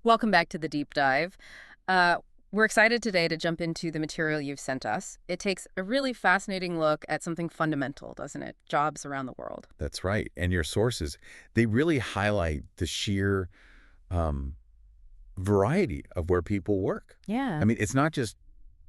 Welcome back to the deep dive. Uh, we're excited today to jump into the material you've sent us. It takes a really fascinating look at something fundamental, doesn't it? Jobs around the world. That's right. And your sources, they really highlight the sheer um, variety of where people work. I Yeah. mean, it's not just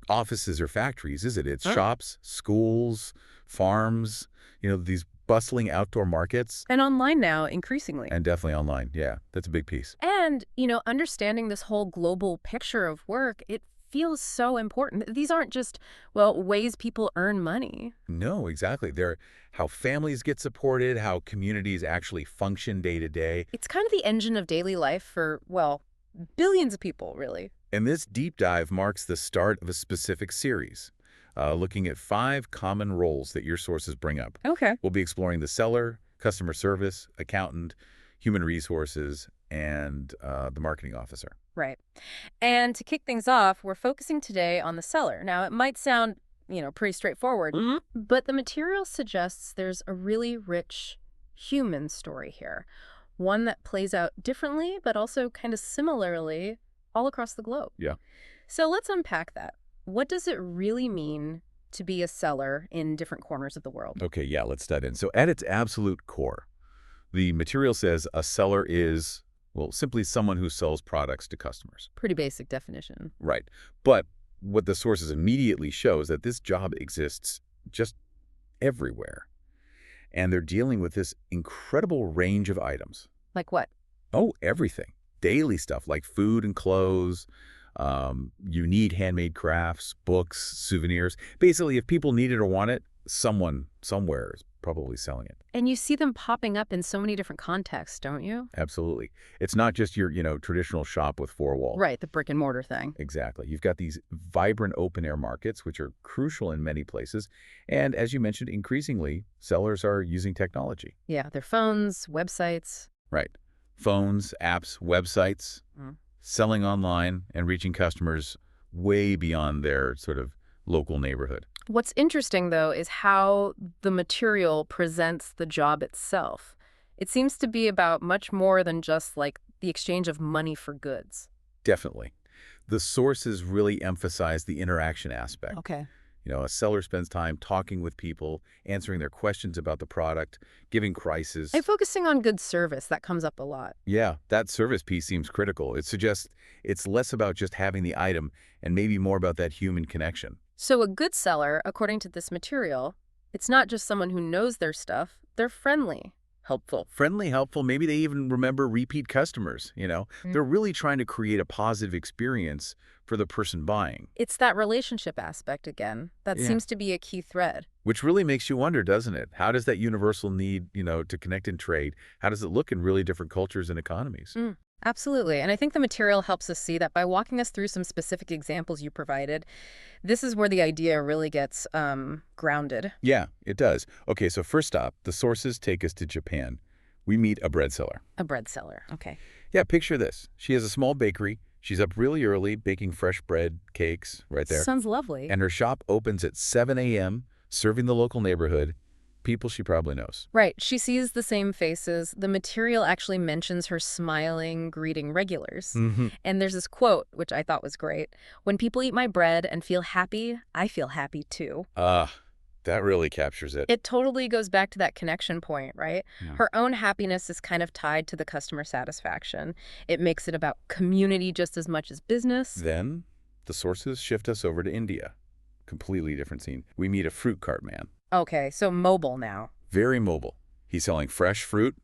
offices or factories, is it? It's Huh? shops, schools, farms, these bustling outdoor markets, And online now, increasingly. and definitely online. Yeah, that's a big piece. And, understanding this whole global picture of work, it feels so important. These aren't just, well, ways people earn money. No, exactly. They're how families get supported, how communities actually function day to day. It's kind of the engine of daily life for, well, billions of people, really. And this deep dive marks the start of a specific series, looking at 5 common roles that your sources bring up. Okay. We'll be exploring the seller, customer service, accountant, human resources, and the marketing officer. Right. And to kick things off, we're focusing today on the seller. Now, it might sound, pretty straightforward, but the material suggests there's a really rich human story here, one that plays out differently, but also kind of similarly all across the globe. Yeah. So let's unpack that. What does it really mean to be a seller in different corners of the world? Okay, yeah, let's dive in. So at its absolute core, the material says a seller is, well, simply someone who sells products to customers. Pretty basic definition. Right. But what the sources immediately show is that this job exists just everywhere. And they're dealing with this incredible range of items. Like what? Oh, everything. Daily stuff like food and clothes. You need handmade crafts, books, souvenirs. Basically, if people need it or want it, someone somewhere is probably selling it. And you see them popping up in so many different contexts, don't you? Absolutely. It's not just your, traditional shop with 4 walls. Right, the brick and mortar thing. Exactly. You've got these vibrant open air markets, which are crucial in many places. And as you mentioned, increasingly, sellers are using technology. Yeah, their phones, websites. Right. Phones, apps, websites, Mm. selling online and reaching customers way beyond their sort of local neighborhood. What's interesting, though, is how the material presents the job itself. It seems to be about much more than just like the exchange of money for goods. Definitely. The sources really emphasize the interaction aspect. Okay. A seller spends time talking with people, answering their questions about the product, giving I'm prices. focusing on good service. That comes up a lot. Yeah, that service piece seems critical. It suggests it's less about just having the item and maybe more about that human connection. So a good seller, according to this material, it's not just someone who knows their stuff. They're friendly, helpful. Friendly, helpful, maybe they even remember repeat customers. Mm. They're really trying to create a positive experience for the person buying, It's that relationship aspect again. That Yeah. seems to be a key thread. which really makes you wonder, doesn't it? How does that universal need, to connect and trade, how does it look in really different cultures and economies? Mm, absolutely. And I think the material helps us see that by walking us through some specific examples you provided. This is where the idea really gets grounded. Yeah, it does. Okay, so first stop, the sources take us to Japan. We meet a bread seller. A bread seller. Okay. Yeah, picture this. She has a small bakery. She's up really early baking fresh bread, cakes, right there. Sounds lovely. And her shop opens at 7 a.m., serving the local neighborhood, people she probably knows. Right. She sees the same faces. The material actually mentions her smiling, greeting regulars. Mm-hmm. And there's this quote, which I thought was great. When people eat my bread and feel happy, I feel happy too. That really captures it. It totally goes back to that connection point, right? Yeah. Her own happiness is kind of tied to the customer satisfaction. It makes it about community just as much as business. Then the sources shift us over to India. Completely different scene. We meet a fruit cart man. Okay, so mobile now. Very mobile. He's selling fresh fruit,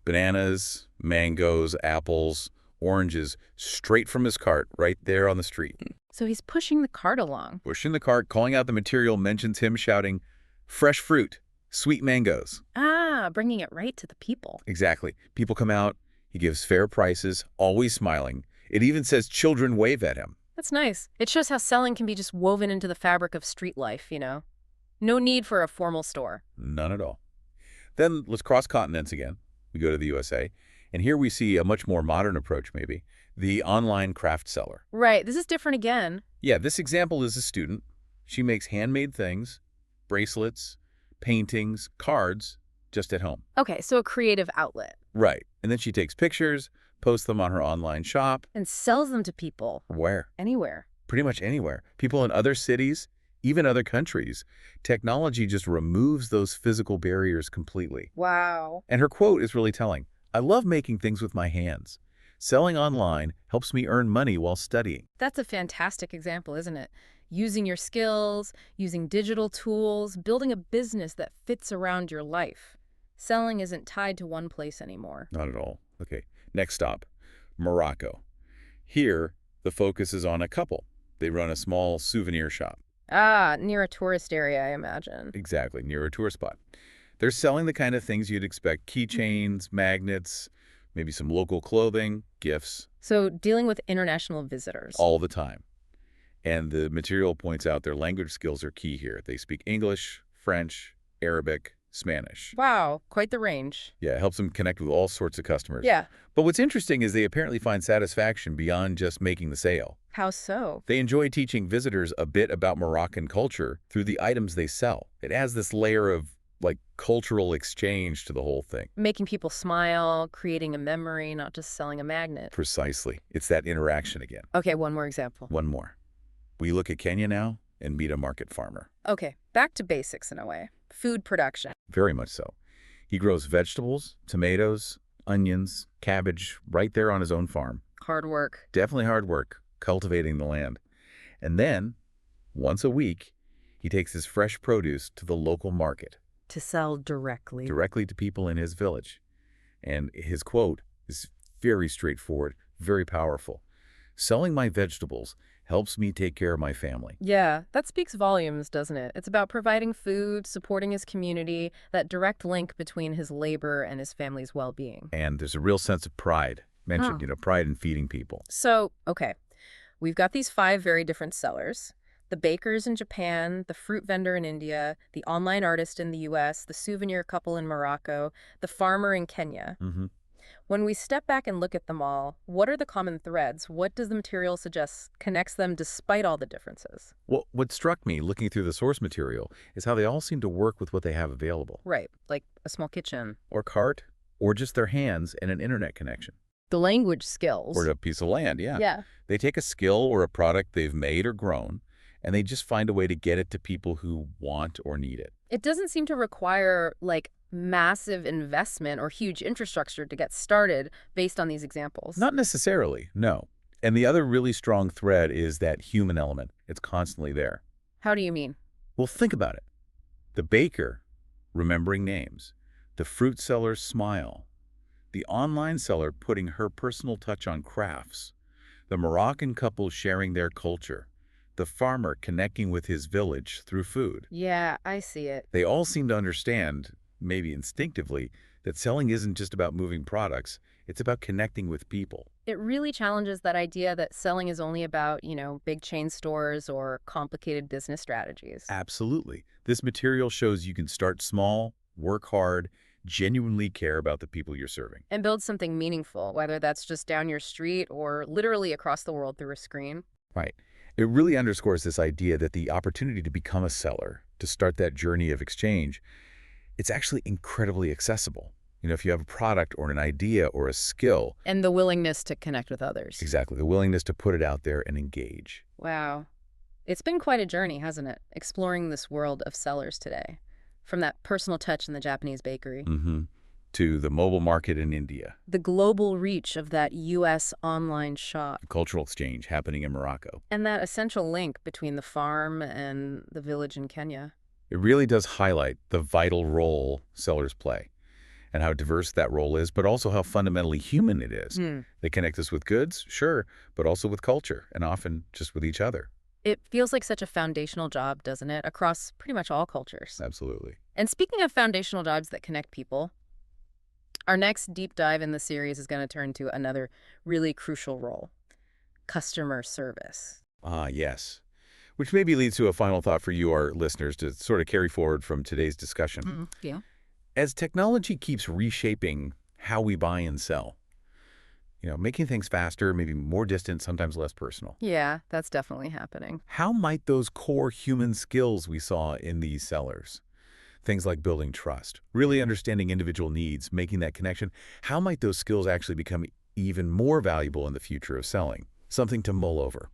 bananas, mangoes, apples, oranges, straight from his cart right there on the street. So he's pushing the cart along. Pushing the cart, calling out the material, mentions him shouting, fresh fruit, sweet mangoes. Ah, bringing it right to the people. Exactly. People come out. He gives fair prices, always smiling. It even says children wave at him. That's nice. It shows how selling can be just woven into the fabric of street life, No need for a formal store. None at all. Then let's cross continents again. We go to the USA. And here we see a much more modern approach, maybe, the online craft seller. Right, this is different again. Yeah, this example is a student. She makes handmade things, bracelets, paintings, cards, just at home. Okay, so a creative outlet. Right. And then she takes pictures, posts them on her online shop. And sells them to people Where? anywhere. Pretty much anywhere. People in other cities, even other countries. Technology just removes those physical barriers completely. Wow. And her quote is really telling. I love making things with my hands. Selling online helps me earn money while studying. That's a fantastic example, isn't it? Using your skills, using digital tools, building a business that fits around your life. Selling isn't tied to one place anymore. Not at all. Okay, next stop, Morocco. Here, the focus is on a couple. They run a small souvenir shop. Ah, near a tourist area, I imagine. Exactly, near a tour spot. They're selling the kind of things you'd expect, keychains, magnets, maybe some local clothing, gifts, So dealing with international visitors. all the time. And the material points out their language skills are key here. They speak English, French, Arabic, Spanish. Wow, quite the range. Yeah, it helps them connect with all sorts of customers. Yeah. But what's interesting is they apparently find satisfaction beyond just making the sale. How so? They enjoy teaching visitors a bit about Moroccan culture through the items they sell. It adds this layer of, like, cultural exchange to the whole thing. Making people smile, creating a memory, not just selling a magnet. Precisely. It's that interaction again. Okay, one more example. One more. We look at Kenya now and meet a market farmer. Okay, back to basics in a way. Food production. Very much so. He grows vegetables, tomatoes, onions, cabbage right there on his own farm. Hard work. Definitely hard work, cultivating the land. And then, once a week, he takes his fresh produce to the local market, To sell directly. directly to people in his village. And his quote is very straightforward, very powerful. Selling my vegetables helps me take care of my family. Yeah, that speaks volumes, doesn't it? It's about providing food, supporting his community, that direct link between his labor and his family's well-being. And there's a real sense of pride. Mentioned, pride in feeding people. So, okay, we've got these 5 very different sellers. The bakers in Japan, the fruit vendor in India, the online artist in the US, the souvenir couple in Morocco, the farmer in Kenya. Mm-hmm. When we step back and look at them all, what are the common threads? What does the material suggest connects them despite all the differences? Well, what struck me looking through the source material is how they all seem to work with what they have available. Right, like a small kitchen. Or cart, or just their hands and an internet connection. The language skills. Or a piece of land, yeah. Yeah. They take a skill or a product they've made or grown, and they just find a way to get it to people who want or need it. It doesn't seem to require, like, massive investment or huge infrastructure to get started based on these examples. Not necessarily, no. And the other really strong thread is that human element. It's constantly there. How do you mean? Well, think about it. The baker, remembering names. The fruit seller's smile. The online seller putting her personal touch on crafts. The Moroccan couple sharing their culture. The farmer connecting with his village through food. Yeah, I see it. They all seem to understand, maybe instinctively, that selling isn't just about moving products. It's about connecting with people. It really challenges that idea that selling is only about, big chain stores or complicated business strategies. Absolutely. This material shows you can start small, work hard, genuinely care about the people you're serving. And build something meaningful, whether that's just down your street or literally across the world through a screen. Right. It really underscores this idea that the opportunity to become a seller, to start that journey of exchange, it's actually incredibly accessible. If you have a product or an idea or a skill. And the willingness to connect with others. Exactly. The willingness to put it out there and engage. Wow. It's been quite a journey, hasn't it? Exploring this world of sellers today. From that personal touch in the Japanese bakery. Mm-hmm. To the mobile market in India. The global reach of that U.S. online shop. Cultural exchange happening in Morocco. And that essential link between the farm and the village in Kenya. It really does highlight the vital role sellers play and how diverse that role is, but also how fundamentally human it is. They connect us with goods, sure, but also with culture and often just with each other. It feels like such a foundational job, doesn't it, across pretty much all cultures. Absolutely. And speaking of foundational jobs that connect people, our next deep dive in the series is going to turn to another really crucial role, customer service. Ah, yes. Which maybe leads to a final thought for you, our listeners, to sort of carry forward from today's discussion. Yeah. As technology keeps reshaping how we buy and sell, making things faster, maybe more distant, sometimes less personal. Yeah, that's definitely happening. How might those core human skills we saw in these sellers, things like building trust, really understanding individual needs, making that connection, how might those skills actually become even more valuable in the future of selling. Something to mull over.